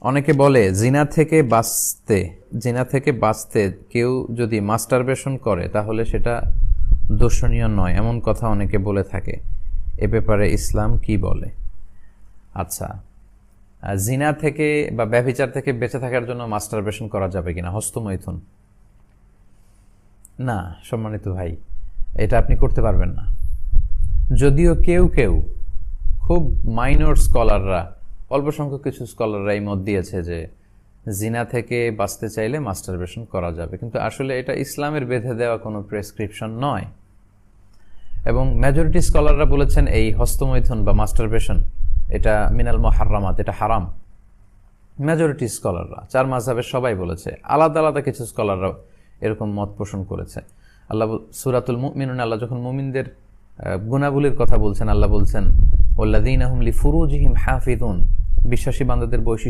অনেকে বলে জিনা থেকে বাঁচতে কেউ যদি মাস্টারবেশন করে তাহলে সেটা দোষণীয় নয়, এমন কথা অনেকে বলে থাকে। এ ব্যাপারে ইসলাম কি বলে? আচ্ছা, জিনা থেকে বা ব্যভিচার থেকে বেঁচে থাকার জন্য মাস্টারবেশন করা যাবে কিনা, হস্তমৈথুন? না সম্মানিত ভাই, এটা আপনি করতে পারবেন না। যদিও কেউ কেউ খুব মাইনর স্কলাররা, অল্প সংখ্যক কিছু স্কলাররা এই মত দিয়েছে যে জিনা থেকে বাঁচতে চাইলে মাস্টারবেশন করা যাবে, কিন্তু আসলে এটা ইসলামের বেঁধে দেওয়া কোনো প্রেসক্রিপশন নয়। এবং মেজরিটি স্কলাররা বলেছেন এই হস্তমৈথুন বা মাস্টারবেশন এটা মিনাল মুহাররামাত, এটা হারাম। মেজরিটি স্কলাররা, চার মাযহাবের সবাই বলেছে। আলাদা আলাদা কিছু স্কলাররা এরকম মত পোষণ করেছে। আল্লাহ সূরাতুল মুমিনুন, আল্লাহ যখন মুমিনদের গুনাহগুলির কথা বলছেন, আল্লাহ বলছেন ওয়াল্লাযীনা হুম লিফুরুজিহিম হাফিযুন, বিশ্বাসী বান্দাদের বৈশিষ্ট্য